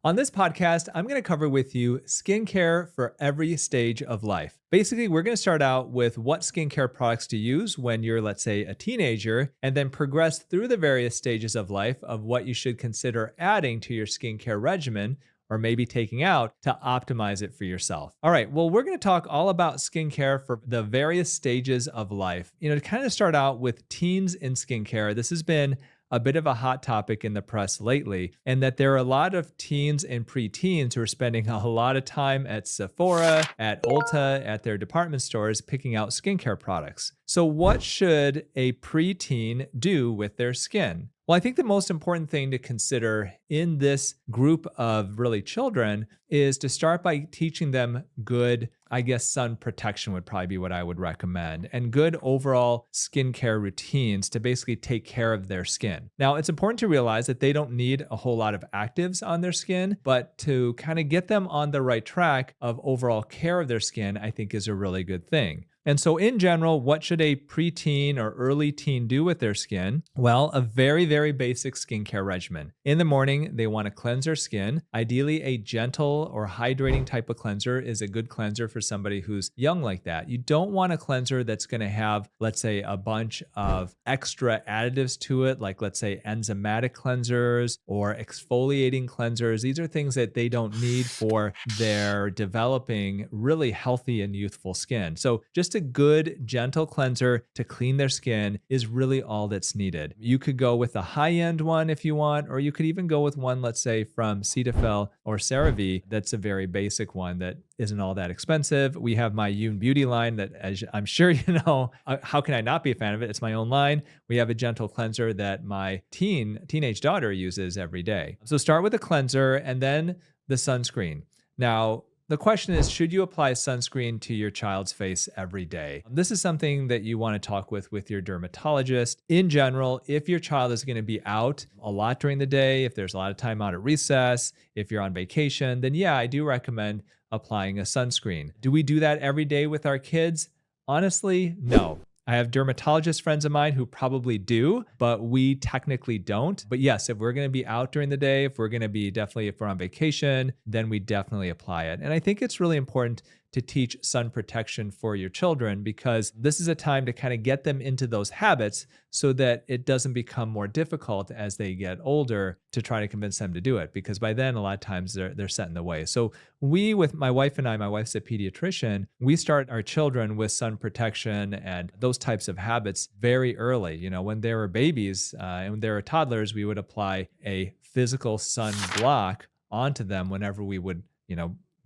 On this podcast, I'm going to cover with you skincare for every stage of life. Basically, we're going to start out with what skincare products to use when you're, let's say, a teenager, and then progress through the various stages of life of what you should consider adding to your skincare regimen or maybe taking out to optimize it for yourself. All right, well, we're going to talk all about skincare for the various stages of life. To kind of start out with teens in skincare, this has been a bit of a hot topic in the press lately, and that there are a lot of teens and preteens who are spending a lot of time at Sephora, at Ulta, at their department stores picking out skincare products. So what should a preteen do with their skin? Well, I think the most important thing to consider in this group of really children is to start by teaching them good, sun protection would probably be what I would recommend, and good overall skincare routines to basically take care of their skin. Now, it's important to realize that they don't need a whole lot of actives on their skin, but to kind of get them on the right track of overall care of their skin, I think is a really good thing. And so in general, what should a preteen or early teen do with their skin? Well, a very, very basic skincare regimen. In the morning, they want to cleanse their skin. Ideally, a gentle or hydrating type of cleanser is a good cleanser for somebody who's young like that. You don't want a cleanser that's going to have, let's say, a bunch of extra additives to it, like let's say enzymatic cleansers or exfoliating cleansers. These are things that they don't need for their developing really healthy and youthful skin. So just a good, gentle cleanser to clean their skin is really all that's needed. You could go with a high-end one if you want, or you could even go with one, let's say, from Cetaphil or CeraVe. That's a very basic one that isn't all that expensive. We have my Youn beauty line that, as I'm sure you know, how can I not be a fan of it? It's my own line. We have a gentle cleanser that my teenage daughter uses every day. So start with a cleanser and then the sunscreen. Now, the question is, should you apply sunscreen to your child's face every day? This is something that you want to talk with your dermatologist. In general, if your child is going to be out a lot during the day, if there's a lot of time out at recess, if you're on vacation, then yeah, I do recommend applying a sunscreen. Do we do that every day with our kids? Honestly, no. I have dermatologist friends of mine who probably do, but we technically don't. But yes, if we're going to be out during the day, if we're on vacation, then we definitely apply it. And I think it's really important to teach sun protection for your children because this is a time to kind of get them into those habits so that it doesn't become more difficult as they get older to try to convince them to do it. Because by then, a lot of times they're set in the way. So with my wife and I, my wife's a pediatrician, we start our children with sun protection and those types of habits very early. When they were babies and when they were toddlers, we would apply a physical sun block onto them whenever we would,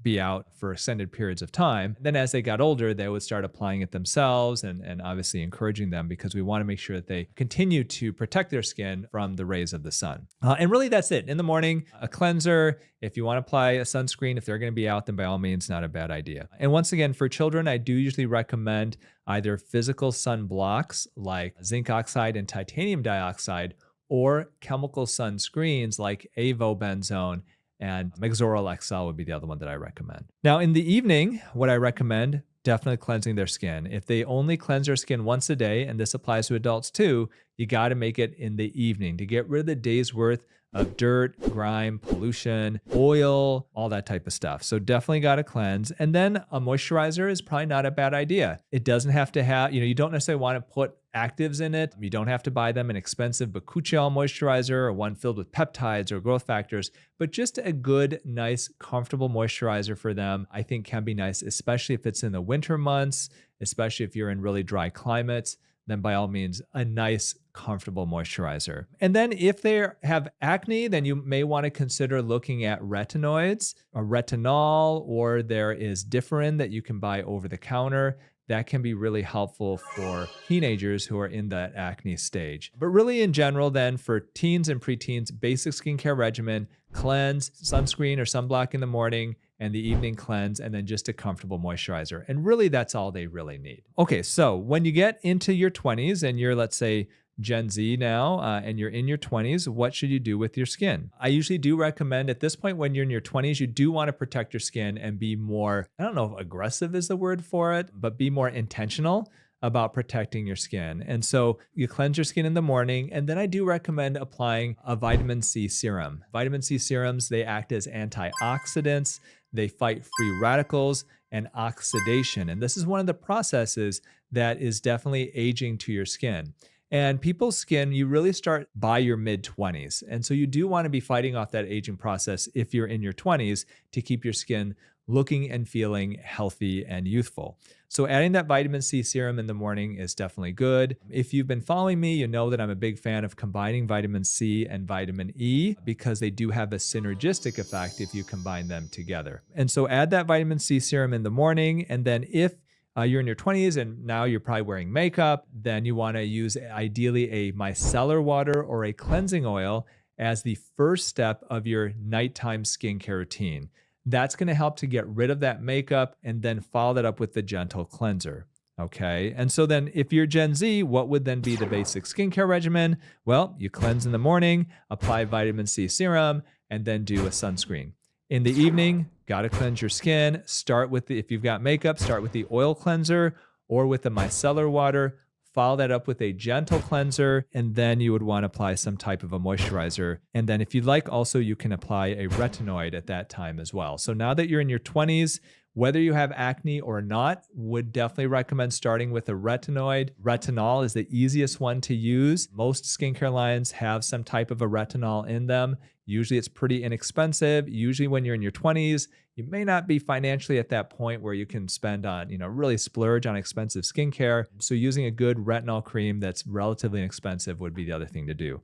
be out for extended periods of time. Then as they got older, they would start applying it themselves and obviously encouraging them because we want to make sure that they continue to protect their skin from the rays of the sun. And really that's it. In the morning, a cleanser. If you want to apply a sunscreen, if they're going to be out, then by all means, not a bad idea. And once again, for children, I do usually recommend either physical sun blocks like zinc oxide and titanium dioxide or chemical sunscreens like avobenzone and Mexoryl XL would be the other one that I recommend. Now, in the evening, what I recommend, definitely cleansing their skin. If they only cleanse their skin once a day, and this applies to adults too, you got to make it in the evening to get rid of the day's worth of dirt, grime, pollution, oil, all that type of stuff. So definitely got to cleanse. And then a moisturizer is probably not a bad idea. It doesn't have to have, you don't necessarily want to put actives in it. You don't have to buy them an expensive bakuchiol moisturizer or one filled with peptides or growth factors, but just a good, nice, comfortable moisturizer for them, I think can be nice, especially if it's in the winter months, especially if you're in really dry climates. Then by all means, a nice, comfortable moisturizer. And then if they have acne, then you may want to consider looking at retinoids or retinol, or there is Differin that you can buy over the counter. That can be really helpful for teenagers who are in that acne stage. But really in general then for teens and preteens, basic skincare regimen, cleanse, sunscreen or sunblock in the morning, and the evening cleanse, and then just a comfortable moisturizer. And really that's all they really need. Okay, so when you get into your 20s and you're, let's say, Gen Z now, and you're in your 20s, what should you do with your skin? I usually do recommend at this point when you're in your 20s, you do want to protect your skin and be more, I don't know if aggressive is the word for it, but be more intentional about protecting your skin. And so you cleanse your skin in the morning, and then I do recommend applying a vitamin C serum. Vitamin C serums, they act as antioxidants, they fight free radicals and oxidation. And this is one of the processes that is definitely aging to your skin. And people's skin, you really start by your mid-20s. And so you do want to be fighting off that aging process if you're in your 20s to keep your skin looking and feeling healthy and youthful. So adding that vitamin C serum in the morning is definitely good. If you've been following me, you know that I'm a big fan of combining vitamin C and vitamin E because they do have a synergistic effect if you combine them together. And so add that vitamin C serum in the morning. And then if you're in your 20s and now you're probably wearing makeup, then you want to use ideally a micellar water or a cleansing oil as the first step of your nighttime skincare routine. That's going to help to get rid of that makeup and then follow that up with the gentle cleanser. Okay. And so then if you're Gen Z, what would then be the basic skincare regimen? Well, you cleanse in the morning, apply vitamin C serum, and then do a sunscreen. In the evening, got to cleanse your skin. Start with if you've got makeup, start with the oil cleanser or with the micellar water. Follow that up with a gentle cleanser, and then you would want to apply some type of a moisturizer. And then if you'd like, also you can apply a retinoid at that time as well. So now that you're in your 20s, whether you have acne or not, would definitely recommend starting with a retinoid. Retinol is the easiest one to use. Most skincare lines have some type of a retinol in them. Usually it's pretty inexpensive. Usually when you're in your 20s, you may not be financially at that point where you can spend on, really splurge on expensive skincare. So using a good retinol cream that's relatively inexpensive would be the other thing to do.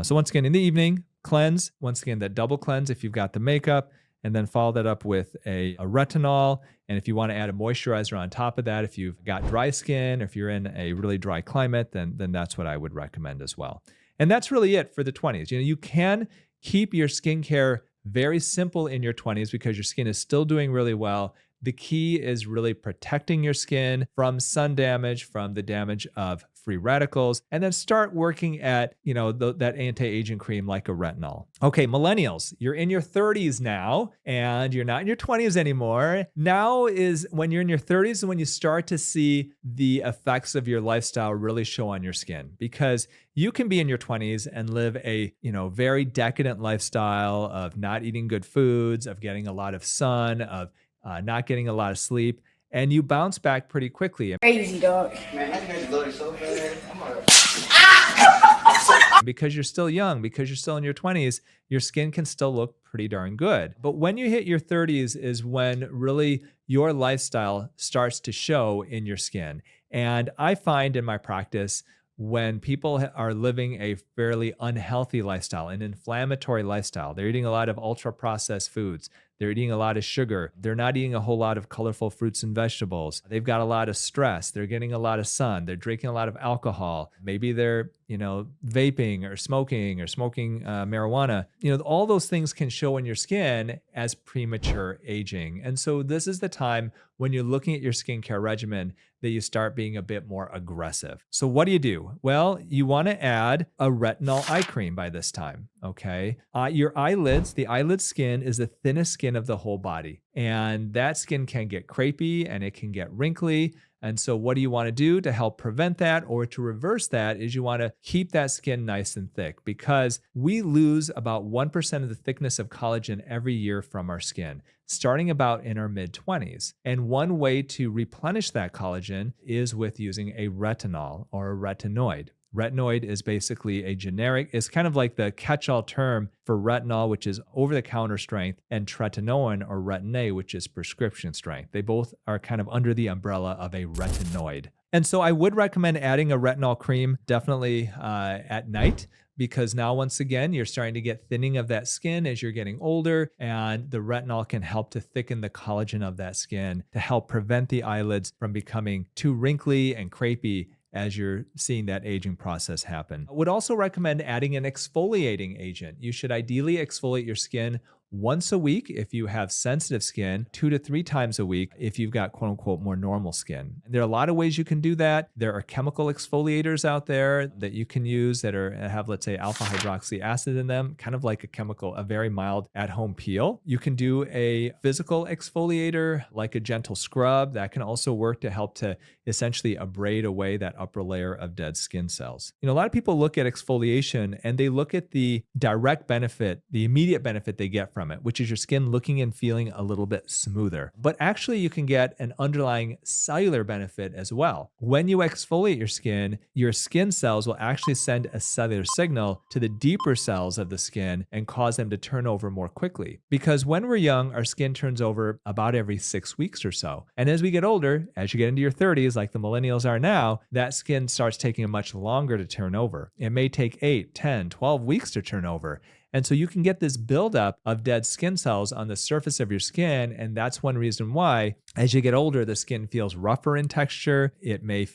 So once again, in the evening, cleanse. Once again, that double cleanse if you've got the makeup, and then follow that up with a retinol. And if you want to add a moisturizer on top of that, if you've got dry skin, or if you're in a really dry climate, then that's what I would recommend as well. And that's really it for the 20s. You can keep your skincare very simple in your 20s because your skin is still doing really well. The key is really protecting your skin from sun damage, from the damage of free radicals, and then start working at, that anti-aging cream like a retinol. Okay, millennials, you're in your 30s now, and you're not in your 20s anymore. Now is when you're in your 30s and when you start to see the effects of your lifestyle really show on your skin, because you can be in your 20s and live a, very decadent lifestyle of not eating good foods, of getting a lot of sun, of not getting a lot of sleep, and you bounce back pretty quickly. Crazy dog. Man, that guy's loaded so bad. Because you're still young, because you're still in your 20s, your skin can still look pretty darn good. But when you hit your 30s is when really your lifestyle starts to show in your skin. And I find in my practice, when people are living a fairly unhealthy lifestyle, an inflammatory lifestyle, they're eating a lot of ultra-processed foods, they're eating a lot of sugar, they're not eating a whole lot of colorful fruits and vegetables, they've got a lot of stress, they're getting a lot of sun, they're drinking a lot of alcohol, maybe they're, vaping or smoking marijuana, all those things can show in your skin as premature aging. And so this is the time when you're looking at your skincare regimen that you start being a bit more aggressive. So what do you do? Well, you want to add a retinol eye cream by this time, okay? Your eyelids, the eyelid skin is the thinnest skin of the whole body. And that skin can get crepey and it can get wrinkly. And so what do you want to do to help prevent that or to reverse that is you want to keep that skin nice and thick, because we lose about 1% of the thickness of collagen every year from our skin, starting about in our mid-20s. And one way to replenish that collagen is with using a retinol or a retinoid. Retinoid is basically it's kind of like the catch-all term for retinol, which is over-the-counter strength, and tretinoin or Retin-A, which is prescription strength. They both are kind of under the umbrella of a retinoid. And so I would recommend adding a retinol cream definitely at night, because now, once again, you're starting to get thinning of that skin as you're getting older, and the retinol can help to thicken the collagen of that skin to help prevent the eyelids from becoming too wrinkly and crepey as you're seeing that aging process happen. I would also recommend adding an exfoliating agent. You should ideally exfoliate your skin once a week if you have sensitive skin, 2 to 3 times a week if you've got quote unquote more normal skin. There are a lot of ways you can do that. There are chemical exfoliators out there that you can use that have, let's say, alpha hydroxy acid in them, kind of like a very mild at-home peel. You can do a physical exfoliator like a gentle scrub. That can also work to help to essentially abrade away that upper layer of dead skin cells. A lot of people look at exfoliation and they look at the direct benefit, the immediate benefit they get from it, which is your skin looking and feeling a little bit smoother. But actually, you can get an underlying cellular benefit as well. When you exfoliate your skin cells will actually send a cellular signal to the deeper cells of the skin and cause them to turn over more quickly. Because when we're young, our skin turns over about every 6 weeks or so. And as we get older, as you get into your 30s, like the millennials are now, that skin starts taking much longer to turn over. It may take 8, 10, 12 weeks to turn over. And so you can get this buildup of dead skin cells on the surface of your skin. And that's one reason why, as you get older, the skin feels rougher in texture. It may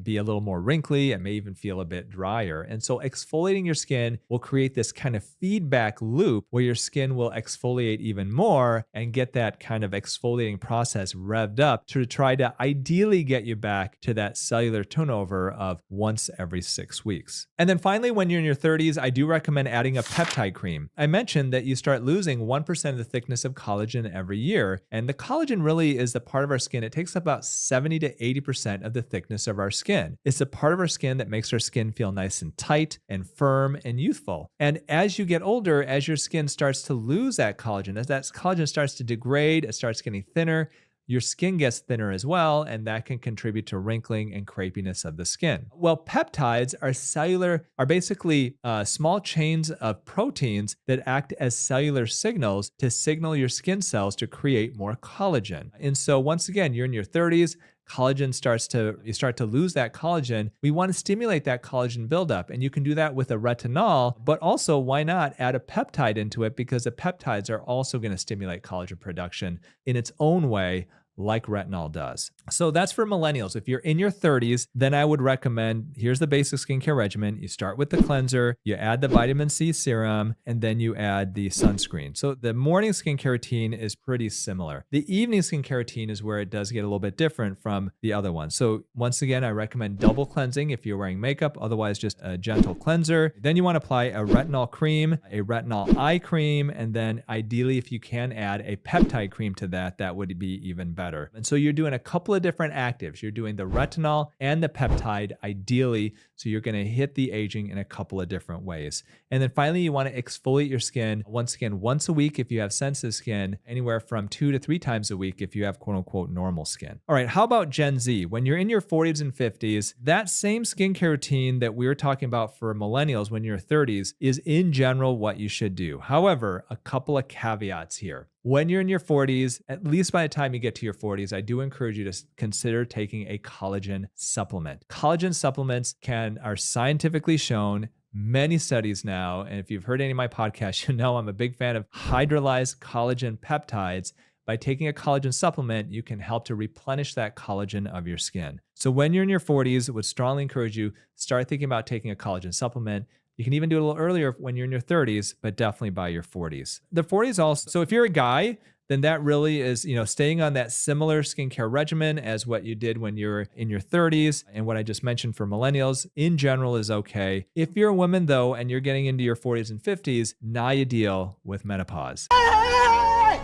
be a little more wrinkly. It may even feel a bit drier. And so exfoliating your skin will create this kind of feedback loop where your skin will exfoliate even more and get that kind of exfoliating process revved up to try to ideally get you back to that cellular turnover of once every 6 weeks. And then finally, when you're in your 30s, I do recommend adding a peptide cream. I mentioned that you start losing 1% of the thickness of collagen every year. And the collagen really is the part of our skin. It takes about 70 to 80% of the thickness of our skin. It's the part of our skin that makes our skin feel nice and tight and firm and youthful. And as you get older, as your skin starts to lose that collagen, as that collagen starts to degrade, it starts getting thinner, your skin gets thinner as well, and that can contribute to wrinkling and crepiness of the skin. Well, peptides are basically small chains of proteins that act as cellular signals to signal your skin cells to create more collagen. And so once again, you're in your 30s, you start to lose that collagen. We want to stimulate that collagen buildup, and you can do that with a retinol, but also why not add a peptide into it, because the peptides are also going to stimulate collagen production in its own way, like retinol does. So that's for millennials. If you're in your 30s, then I would recommend, here's the basic skincare regimen. You start with the cleanser, you add the vitamin C serum, and then you add the sunscreen. So the morning skincare routine is pretty similar. The evening skincare routine is where it does get a little bit different from the other one. So once again, I recommend double cleansing if you're wearing makeup, otherwise just a gentle cleanser. Then you want to apply a retinol cream, a retinol eye cream, and then ideally, if you can add a peptide cream to that, that would be even better. And so you're doing a couple of different actives. You're doing the retinol and the peptide ideally. So you're going to hit the aging in a couple of different ways. And then finally, you want to exfoliate your skin once a week if you have sensitive skin, anywhere from 2 to 3 times a week if you have quote unquote normal skin. All right, how about Gen Z? When you're in your 40s and 50s, that same skincare routine that we were talking about for millennials when you're 30s is in general what you should do. However, a couple of caveats here. When you're in your 40s, at least by the time you get to your 40s, I do encourage you to consider taking a collagen supplement. Collagen supplements are scientifically shown, many studies now, and if you've heard any of my podcasts, you know I'm a big fan of hydrolyzed collagen peptides. By taking a collagen supplement, you can help to replenish that collagen of your skin. So when you're in your 40s, I would strongly encourage you, start thinking about taking a collagen supplement. You can even do it a little earlier when you're in your 30s, but definitely by your 40s. The 40s also, so if you're a guy, then that really is, staying on that similar skincare regimen as what you did when you're in your 30s. And what I just mentioned for millennials in general is okay. If you're a woman though, and you're getting into your 40s and 50s, now you deal with menopause. Why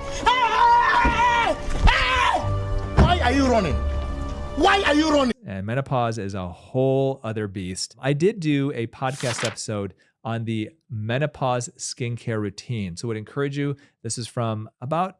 are you running? Why are you running? And menopause is a whole other beast. I did do a podcast episode on the menopause skincare routine. So I would encourage you, this is from about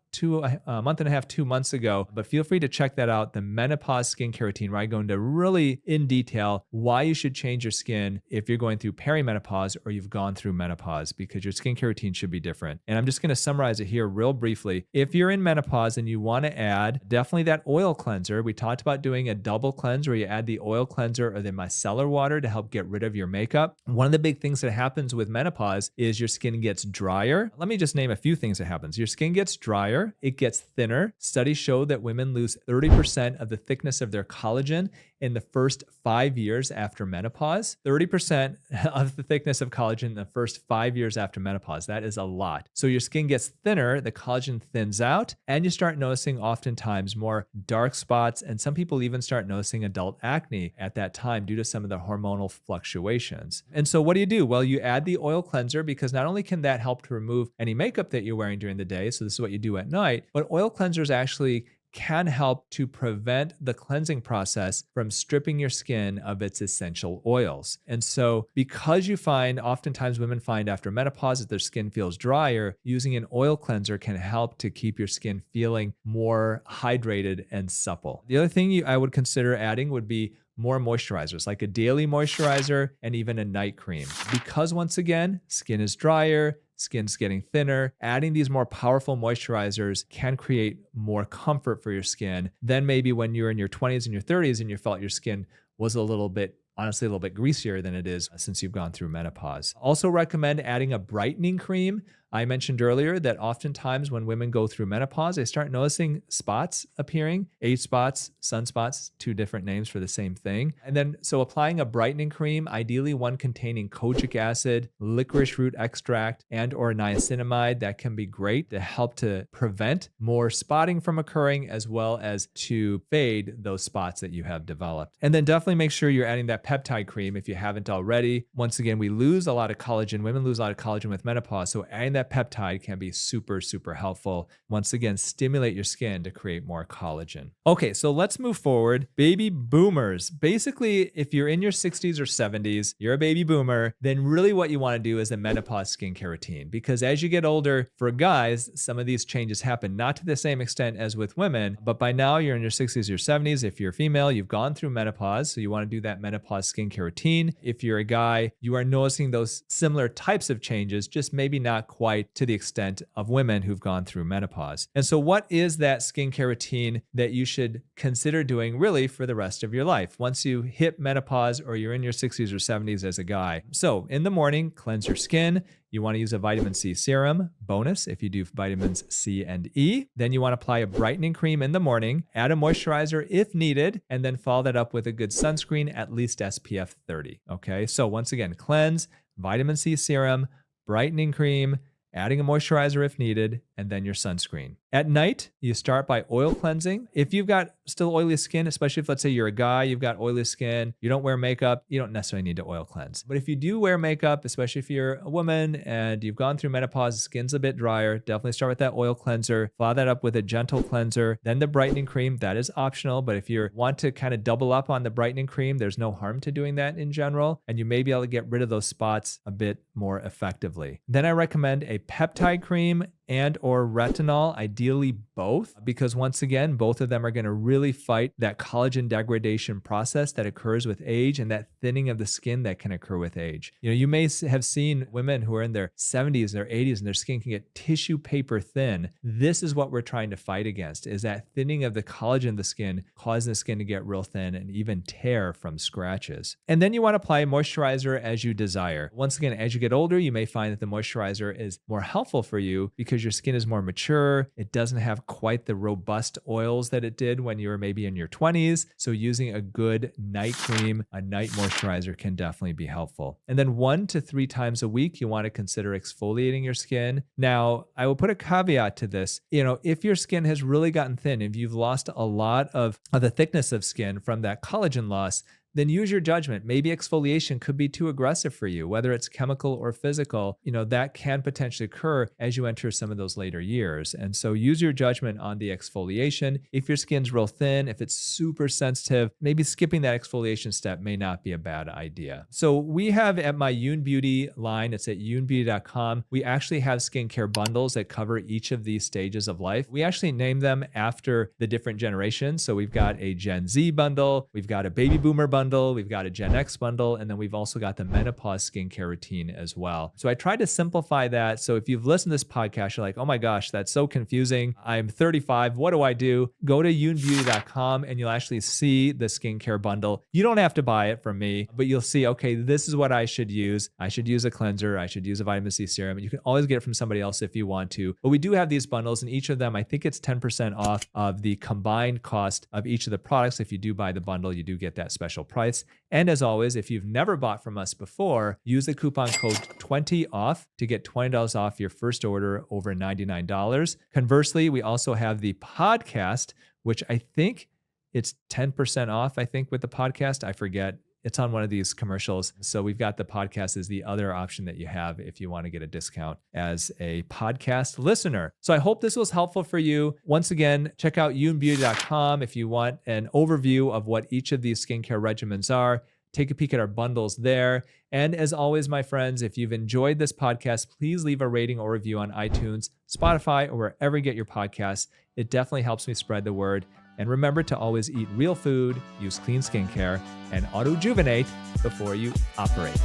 a month and a half, 2 months ago, but feel free to check that out, the menopause skincare routine, where I go into really in detail why you should change your skin if you're going through perimenopause or you've gone through menopause, because your skincare routine should be different. And I'm just going to summarize it here real briefly. If you're in menopause and you want to add definitely that oil cleanser, we talked about doing a double cleanse where you add the oil cleanser or the micellar water to help get rid of your makeup. One of the big things that happens with menopause is your skin gets drier. Let me just name a few things that happens. Your skin gets drier, it gets thinner. Studies show that women lose 30% of the thickness of their collagen, in the first 5 years after menopause. 30% of the thickness of collagen in the first 5 years after menopause. That is a lot. So your skin gets thinner, the collagen thins out, and you start noticing oftentimes more dark spots. And some people even start noticing adult acne at that time due to some of the hormonal fluctuations. And so what do? Well, you add the oil cleanser because not only can that help to remove any makeup that you're wearing during the day, so this is what you do at night, but oil cleansers actually can help to prevent the cleansing process from stripping your skin of its essential oils. And so because you find, oftentimes women find after menopause that their skin feels drier, using an oil cleanser can help to keep your skin feeling more hydrated and supple. The other thing I would consider adding would be more moisturizers, like a daily moisturizer and even a night cream. Because once again, skin is drier, skin's getting thinner, adding these more powerful moisturizers can create more comfort for your skin than maybe when you're in your 20s and your 30s and you felt your skin was honestly a little bit greasier than it is since you've gone through menopause. Also recommend adding a brightening cream. I mentioned earlier that oftentimes when women go through menopause, they start noticing spots appearing, age spots, sunspots, two different names for the same thing. And then, so applying a brightening cream, ideally one containing kojic acid, licorice root extract, and or niacinamide, that can be great to help to prevent more spotting from occurring as well as to fade those spots that you have developed. And then definitely make sure you're adding that peptide cream if you haven't already. Once again, we lose a lot of collagen. Women lose a lot of collagen with menopause. So adding that peptide can be super, super helpful. Once again, stimulate your skin to create more collagen. Okay, so let's move forward. Baby boomers. Basically, if you're in your 60s or 70s, you're a baby boomer, then really what you want to do is a menopause skincare routine. Because as you get older, for guys, some of these changes happen, not to the same extent as with women, but by now you're in your 60s or 70s. If you're female, you've gone through menopause, so you want to do that menopause skincare routine. If you're a guy, you are noticing those similar types of changes, just maybe not quite to the extent of women who've gone through menopause. And so what is that skincare routine that you should consider doing really for the rest of your life once you hit menopause or you're in your 60s or 70s as a guy? So in the morning, cleanse your skin. You want to use a vitamin C serum, bonus if you do vitamins C and E. Then you want to apply a brightening cream in the morning, add a moisturizer if needed, and then follow that up with a good sunscreen, at least SPF 30. Okay, so once again, cleanse, vitamin C serum, brightening cream, adding a moisturizer if needed, and then your sunscreen. At night, you start by oil cleansing. If you've got still oily skin, especially if let's say you're a guy, you've got oily skin, you don't wear makeup, you don't necessarily need to oil cleanse. But if you do wear makeup, especially if you're a woman and you've gone through menopause, skin's a bit drier, definitely start with that oil cleanser, follow that up with a gentle cleanser, then the brightening cream. That is optional, but if you want to kind of double up on the brightening cream, there's no harm to doing that in general, and you may be able to get rid of those spots a bit more effectively. Then I recommend a peptide cream and or retinol, ideally both, because once again, both of them are going to really fight that collagen degradation process that occurs with age and that thinning of the skin that can occur with age. You know, you may have seen women who are in their 70s, their 80s, and their skin can get tissue paper thin. This is what we're trying to fight against, is that thinning of the collagen of the skin, causing the skin to get real thin and even tear from scratches. And then you want to apply moisturizer as you desire. Once again, as you get older, you may find that the moisturizer is more helpful for you because your skin is more mature. It doesn't have quite the robust oils that it did when you were maybe in your 20s. So using a good night cream, a night moisturizer can definitely be helpful. And then 1 to 3 times a week, you want to consider exfoliating your skin. Now, I will put a caveat to this. You know, if your skin has really gotten thin, if you've lost a lot of the thickness of skin from that collagen loss, then use your judgment. Maybe exfoliation could be too aggressive for you, whether it's chemical or physical. You know, that can potentially occur as you enter some of those later years. And so use your judgment on the exfoliation. If your skin's real thin, if it's super sensitive, maybe skipping that exfoliation step may not be a bad idea. So we have at my Youn Beauty line, it's at younbeauty.com, we actually have skincare bundles that cover each of these stages of life. We actually name them after the different generations. So we've got a Gen Z bundle, we've got a baby boomer bundle, bundle, we've got a Gen X bundle, and then we've also got the menopause skincare routine as well. So I tried to simplify that. So if you've listened to this podcast, you're like, oh my gosh, that's so confusing. I'm 35. What do I do? Go to younbeauty.com and you'll actually see the skincare bundle. You don't have to buy it from me, but you'll see, okay, this is what I should use. I should use a cleanser. I should use a vitamin C serum. You can always get it from somebody else if you want to. But we do have these bundles, and each of them, I think it's 10% off of the combined cost of each of the products. If you do buy the bundle, you do get that special price. And as always, if you've never bought from us before, use the coupon code 20OFF to get $20 off your first order over $99. Conversely, we also have the podcast, which I think it's 10% off, I think, with the podcast. I forget. It's on one of these commercials. So we've got the podcast as the other option that you have if you want to get a discount as a podcast listener. So I hope this was helpful for you. Once again, check out younbeauty.com if you want an overview of what each of these skincare regimens are. Take a peek at our bundles there. And as always, my friends, if you've enjoyed this podcast, please leave a rating or review on iTunes, Spotify, or wherever you get your podcasts. It definitely helps me spread the word. And remember to always eat real food, use clean skincare, and auto-juvenate before you operate.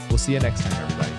We'll see you next time, everybody.